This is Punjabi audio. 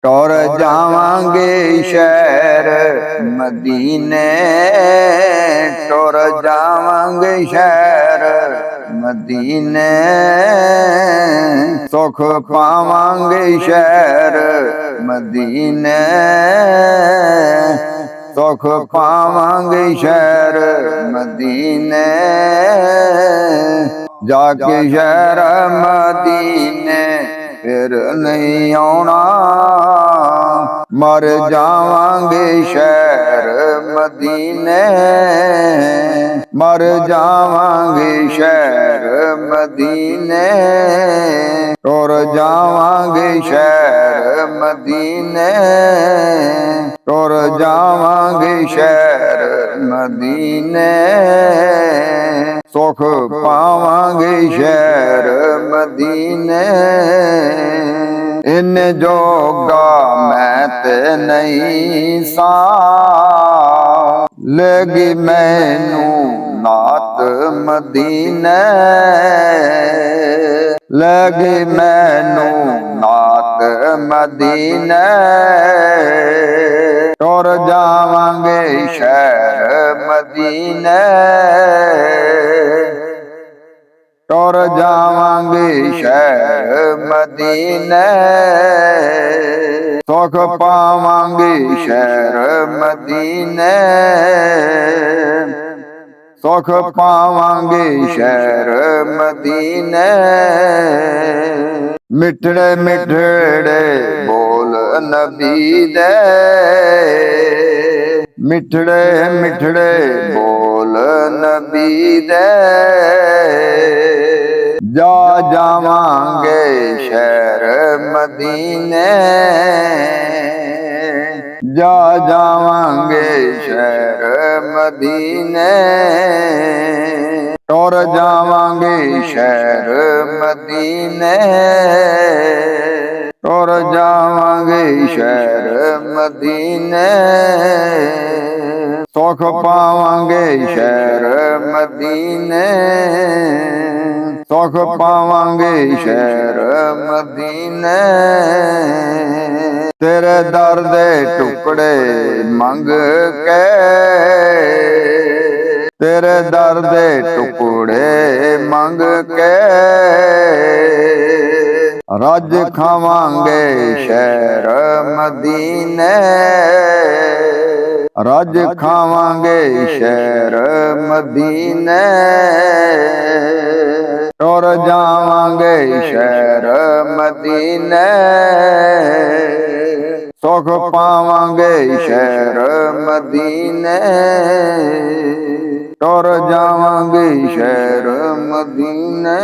ਟੁਰ ਜਾਵਾਂਗੇ ਸ਼ਹਿਰ ਮਦੀਨੇ, ਟੁਰ ਜਾਵਾਂਗੇ ਸ਼ਹਿਰ ਮਦੀਨੇ, ਸੁਖ ਪਾਵਾਂਗੇ ਸ਼ਹਿਰ ਮਦੀਨੇ, ਸੁਖ ਪਾਵਾਂਗੇ ਸ਼ਹਿਰ ਮਦੀਨੇ, ਜਾ ਕੇ ਸ਼ਹਿਰ ਮਦੀਨੇ ਫਿਰ ਨਹੀਂ ਆਉਣਾ, ਮਰ ਜਾਵਾਂਗੇ ਸ਼ਹਿਰ ਮਦੀਨੇ, ਮਰ ਜਾਵਾਂਗੇ ਸ਼ਹਿਰ ਮਦੀਨੇ, ਟੁਰ ਜਾਵਾਂਗੇ ਸ਼ਹਿਰ ਮਦੀਨੇ, ਟੁਰ ਜਾਵਾਂਗੇ ਸ਼ਹਿਰ ਮਦੀਨੇ, ਸੁਖ ਪਾਵਾਂਗੇ ਸ਼ਹਿਰ ਮਦੀਨੇ। ਇਨ ਜੋਗਾ ਮੈਂ ਤੇ ਨਹੀਂ ਸਾਂ, ਲੱਗੀ ਮੈਨੂੰ ਨਾਤ ਮਦੀਨੇ, ਲੱਗੀ ਮੈਨੂੰ ਨਾਤ ਮਦੀਨੇ, ਟੁਰ ਜਾਵਾਂਗੇ ਸ਼ਹਿਰ ਮਦੀਨੇ, ਟੁਰ ਜਾਵਾਂਗੇ ਸ਼ਹਿਰ ਮਦੀਨੇ, ਸੁਖ ਪਾਵਾਂਗੇ ਸ਼ਹਿਰ ਮਦੀਨੇ, ਸੁਖ ਪਾਵਾਂਗੇ ਸ਼ਹਿਰ ਮਦੀਨੇ। ਮਿੱਠੜੇ ਮਿੱਠੜੇ ਬੋਲ ਨਬੀ ਦੇ, ਮਿੱਠੜੇ ਮਿੱਠੜੇ ਬੋਲ ਨਬੀ ਦੇ, ਜਾ ਜਾਵਾਂਗੇ ਸ਼ਹਿਰ ਮਦੀਨੇ, ਜਾ ਜਾਵਾਂਗੇ ਸ਼ਹਿਰ ਮਦੀਨੇ, ਟੁਰ ਜਾਵਾਂਗੇ ਸ਼ਹਿਰ ਮਦੀਨੇ, ਟੁਰ ਜਾਵਾਂਗੇ ਸ਼ਹਿਰ ਮਦੀਨੇ, ਸੁਖ ਪਾਵਾਂਗੇ ਸ਼ਹਿਰ ਮਦੀਨੇ, ਸੁਖ ਪਾਵਾਂਗੇ ਸ਼ਹਿਰ ਮਦੀਨੇ। ਤੇਰੇ ਦਰ ਦੇ ਟੁਕੜੇ ਮੰਗ ਕੇ, ਤੇਰੇ ਦਰ ਦੇ ਟੁਕੜੇ ਮੰਗ ਕੇ, ਰੱਜ ਖਾਵਾਂਗੇ ਸ਼ਹਿਰ ਮਦੀਨੇ, ਰੱਜ ਖਾਵਾਂਗੇ ਸ਼ਹਿਰ ਮਦੀਨੇ, ਟੁਰ ਜਾਵਾਂਗੇ ਸ਼ਹਿਰ ਮਦੀਨੇ, ਸੁਖ ਪਾਵਾਂਗੇ ਸ਼ਹਿਰ ਮਦੀਨੇ, ਟੁਰ ਜਾਵਾਂਗੇ ਸ਼ਹਿਰ ਮਦੀਨੇ।